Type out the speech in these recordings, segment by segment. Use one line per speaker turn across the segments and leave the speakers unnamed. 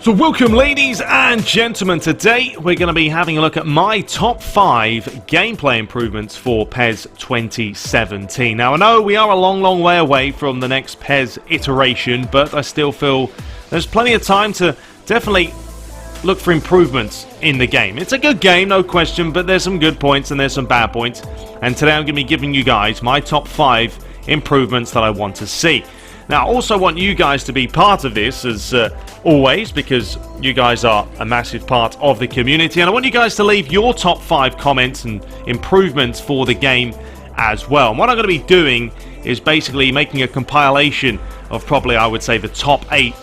So welcome ladies and gentlemen, today we're going to be having a look at my top 5 gameplay improvements for PES 2017. Now I know we are a long way away from the next PES iteration, but I still feel there's plenty of time to definitely look for improvements in the game. It's a good game, no question, but there's some good points and there's some bad points. And today I'm going to be giving you guys my top 5 improvements that I want to see. Now, I also want you guys to be part of this, as always, because you guys are a massive part of the community. And I want you guys to leave your top 5 comments and improvements for the game as well. And what I'm going to be doing is basically making a compilation of probably, I would say, the top 8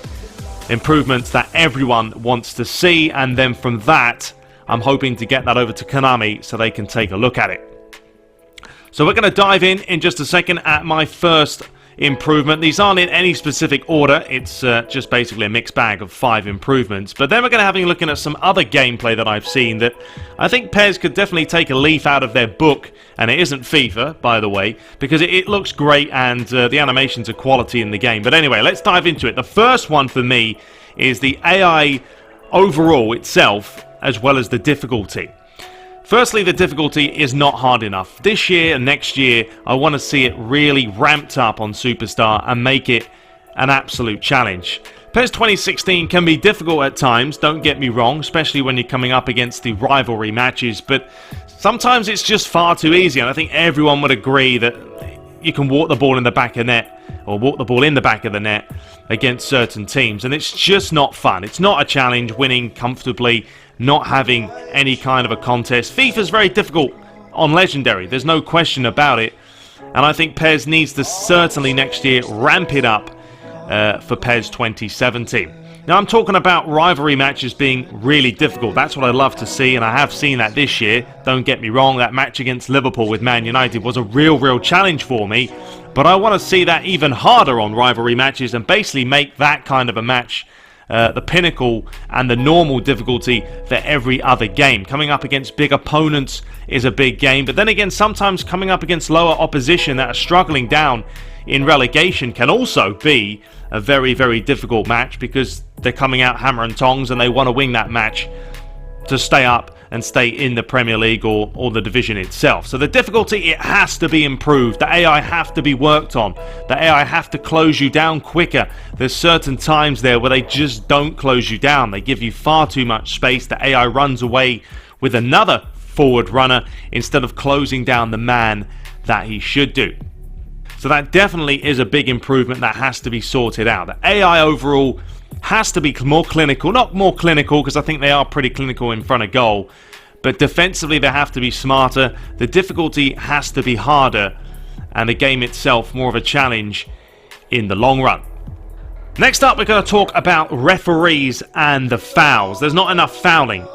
improvements that everyone wants to see. And then from that, I'm hoping to get that over to Konami so they can take a look at it. So we're going to dive in just a second at my first improvement. These aren't in any specific order, it's just basically a mixed bag of 5 improvements. But then we're going to have a look at some other gameplay that I've seen that I think PES could definitely take a leaf out of their book, and it isn't FIFA, by the way, because it looks great and the animations are quality in the game. But anyway, let's dive into it. The first one for me is the AI overall itself, as well as the difficulty. Firstly, the difficulty is not hard enough. This year and next year, I want to see it really ramped up on Superstar and make it an absolute challenge. PES 2016 can be difficult at times, don't get me wrong, especially when you're coming up against the rivalry matches, but sometimes it's just far too easy, and I think everyone would agree that you can walk the ball in the back of net, or walk the ball in the back of the net against certain teams, and it's just not fun. It's not a challenge, winning comfortably, not having any kind of a contest. FIFA's very difficult on Legendary, there's no question about it, and I think PES needs to certainly next year ramp it up for PES 2017. Now I'm talking about rivalry matches being really difficult. That's what I love to see, and I have seen that this year. Don't get me wrong, that match against Liverpool with Man United was a real challenge for me, but I want to see that even harder on rivalry matches and basically make that kind of a match the pinnacle and the normal difficulty for every other game. Coming up against big opponents is a big game, but then again, sometimes coming up against lower opposition that are struggling down in relegation can also be a very difficult match, because they're coming out hammer and tongs and they want to win that match to stay up and stay in the Premier League or the division itself. So the difficulty, it has to be improved. The AI have to be worked on. The AI have to close you down quicker. There's certain times there where they just don't close you down. They give you far too much space. The AI runs away with another forward runner instead of closing down the man that he should do. So that definitely is a big improvement that has to be sorted out. The AI overall has to be more clinical. Not more clinical, because I think they are pretty clinical in front of goal, but defensively they have to be smarter. The difficulty has to be harder, and the game itself more of a challenge in the long run. Next up, we're going to talk about referees and the fouls. There's not enough fouling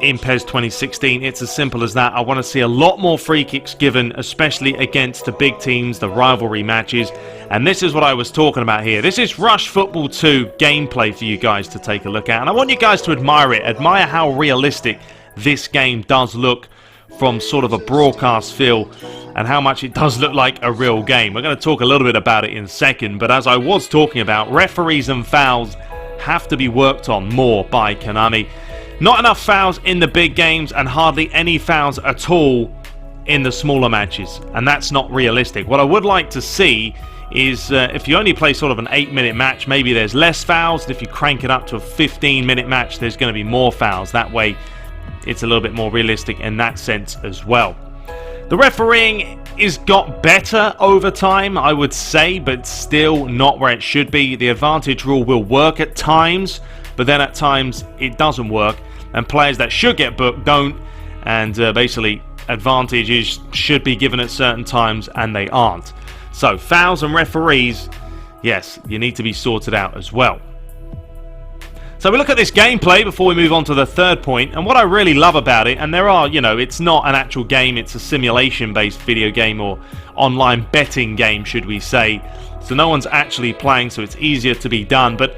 in PES 2016. It's as simple as that. I want to see a lot more free kicks given, especially against the big teams, the rivalry matches. And this is what I was talking about here. This is Rush Football 2 gameplay for you guys to take a look at. And I want you guys to admire it. Admire how realistic this game does look from sort of a broadcast feel, and how much it does look like a real game. We're going to talk a little bit about it in a second. But as I was talking about, referees and fouls have to be worked on more by Konami. Not enough fouls in the big games and hardly any fouls at all in the smaller matches, and that's not realistic. What I would like to see is if you only play sort of an 8-minute match, maybe there's less fouls, and if you crank it up to a 15-minute match, there's going to be more fouls. That way it's a little bit more realistic in that sense as well. The refereeing is got better over time, I would say, but still not where it should be. The advantage rule will work at times, but then at times it doesn't work, and players that should get booked don't, and basically advantages should be given at certain times and they aren't. So fouls and referees, yes, you need to be sorted out as well. So we look at this gameplay before we move on to the third point, and what I really love about it, and there are, you know, it's not an actual game, it's a simulation based video game, or online betting game should we say, so no one's actually playing, so it's easier to be done. But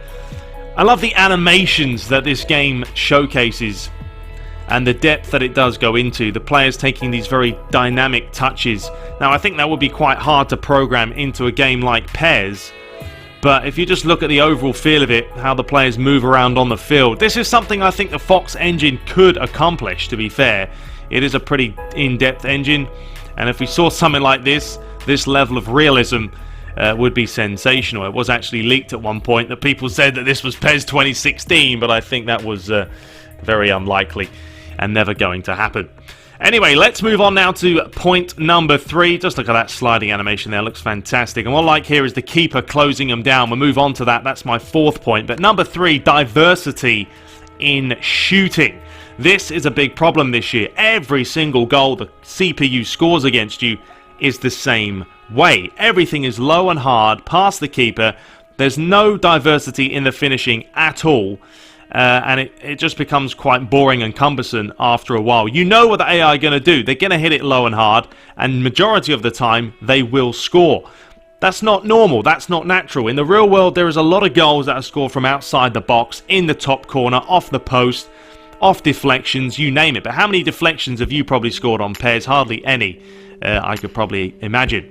I love the animations that this game showcases and the depth that it does go into, the players taking these very dynamic touches. Now I think that would be quite hard to program into a game like PES, But if you just look at the overall feel of it, how the players move around on the field, this is something I think the Fox engine could accomplish, to be fair. It is a pretty in-depth engine, and if we saw something like this level of realism would be sensational. It was actually leaked at one point that people said that this was PES 2016, but I think that was very unlikely and never going to happen. Anyway, let's move on now to point number 3. Just look at that sliding animation there. Looks fantastic. And what I like here is the keeper closing them down. We'll move on to that. That's my 4th point. But number 3, diversity in shooting. This is a big problem this year. Every single goal the CPU scores against you is the same way. Everything is low and hard, past the keeper. There's no diversity in the finishing at all. And it just becomes quite boring and cumbersome after a while. You know what the AI are going to do. They're going to hit it low and hard, and majority of the time, they will score. That's not normal. That's not natural. In the real world, there is a lot of goals that are scored from outside the box, in the top corner, off the post, off deflections, you name it. But how many deflections have you probably scored on PES? Hardly any, I could probably imagine.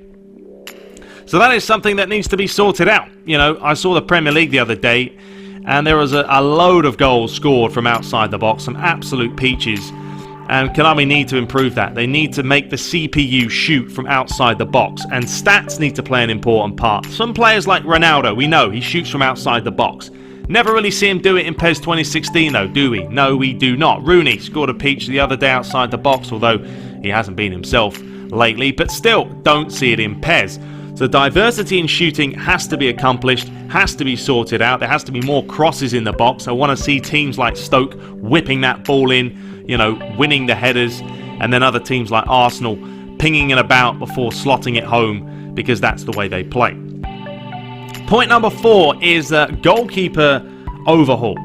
So that is something that needs to be sorted out. You know, I saw the Premier League the other day, and there was a load of goals scored from outside the box, some absolute peaches. And Konami need to improve that. They need to make the CPU shoot from outside the box, and stats need to play an important part. Some players like Ronaldo, we know he shoots from outside the box. Never really see him do it in PES 2016 though, do we? No, we do not. Rooney scored a peach the other day outside the box, although he hasn't been himself lately, but still don't see it in PES. So diversity in shooting has to be accomplished, has to be sorted out. There has to be more crosses in the box. I want to see teams like Stoke whipping that ball in, you know, winning the headers, and then other teams like Arsenal pinging it about before slotting it home, because that's the way they play. Point number 4 is goalkeeper overhaul.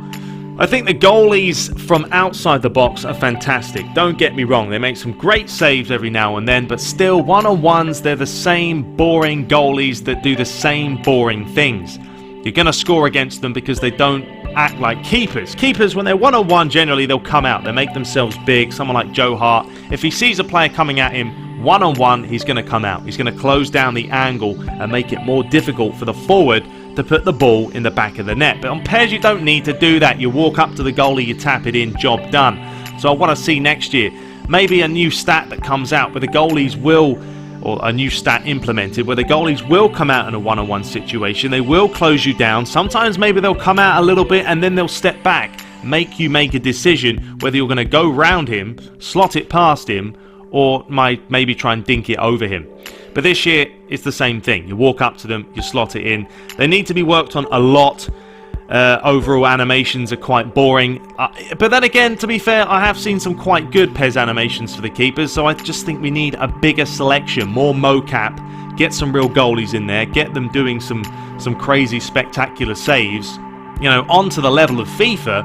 I think the goalies from outside the box are fantastic. Don't get me wrong, they make some great saves every now and then, but still, one-on-ones, they're the same boring goalies that do the same boring things. You're going to score against them because they don't act like keepers. Keepers, when they're one-on-one, generally they'll come out. They make themselves big. Someone like Joe Hart, if he sees a player coming at him one-on-one, he's going to come out. He's going to close down the angle and make it more difficult for the forward to put the ball in the back of the net. But on PES, you don't need to do that. You walk up to the goalie, you tap it in, job done. So I want to see next year maybe a new stat that comes out where the goalies will, or a new stat implemented, where the goalies will come out in a one-on-one situation. They will close you down. Sometimes maybe they'll come out a little bit and then they'll step back, make you make a decision whether you're going to go round him, slot it past him, or maybe try and dink it over him. But this year, it's the same thing. You walk up to them, you slot it in. They need to be worked on a lot. Overall animations are quite boring. But then again, to be fair, I have seen some quite good PES animations for the keepers, so I just think we need a bigger selection, more mocap, get some real goalies in there, get them doing some crazy, spectacular saves, you know, onto the level of FIFA,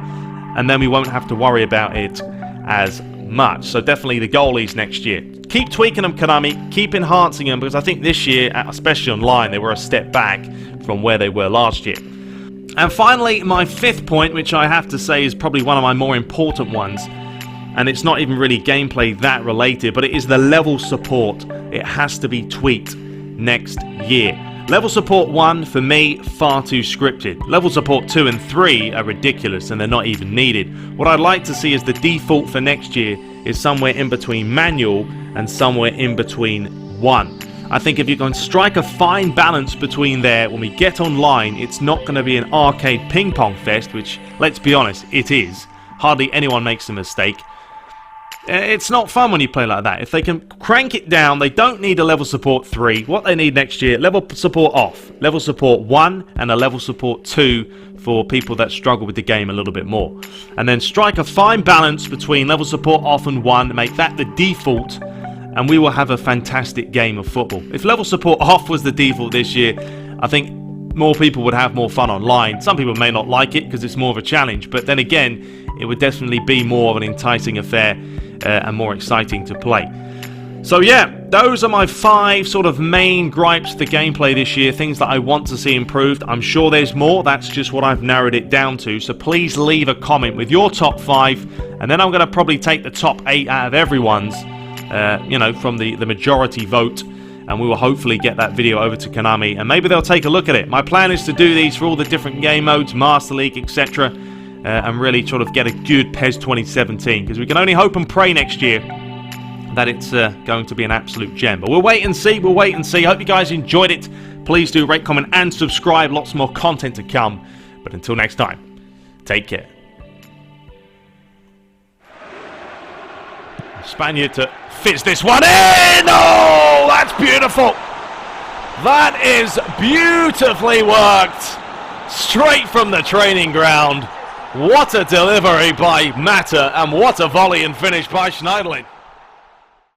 and then we won't have to worry about it as much. So definitely the goalies next year. Keep tweaking them, Konami. Keep enhancing them, because I think this year, especially online, they were a step back from where they were last year. And finally, my 5th point, which I have to say is probably one of my more important ones, and it's not even really gameplay that related, but it is the level support. It has to be tweaked next year. Level support 1, for me, far too scripted. Level support 2 and 3 are ridiculous and they're not even needed. What I'd like to see as the default for next year is somewhere in between manual and somewhere in between 1. I think if you can strike a fine balance between there, when we get online, it's not going to be an arcade ping pong fest, which, let's be honest, it is. Hardly anyone makes a mistake. It's not fun when you play like that. If they can crank it down, they don't need a level support 3. What they need next year, level support off, level support 1 and a level support 2 for people that struggle with the game a little bit more. And then strike a fine balance between level support off and 1, make that the default, and we will have a fantastic game of football. If level support off was the default this year, I think more people would have more fun online. Some people may not like it because it's more of a challenge, but then again, it would definitely be more of an enticing affair and more exciting to play. So yeah, those are my 5 sort of main gripes to the gameplay this year, things that I want to see improved. I'm sure there's more, that's just what I've narrowed it down to, so please leave a comment with your top 5, and then I'm going to probably take the top 8 out of everyone's, you know, from the majority vote, and we will hopefully get that video over to Konami, and maybe they'll take a look at it. My plan is to do these for all the different game modes, Master League, etc., and really sort of get a good PES 2017, because we can only hope and pray next year that it's going to be an absolute gem. But we'll wait and see, Hope you guys enjoyed it. Please do rate, comment, and subscribe. Lots more content to come. But until next time, take care. Spaniard to fits this one in! Oh, that's beautiful! That is beautifully worked! Straight from the training ground. What a delivery by Mata, and what a volley and finish by Schneiderlin.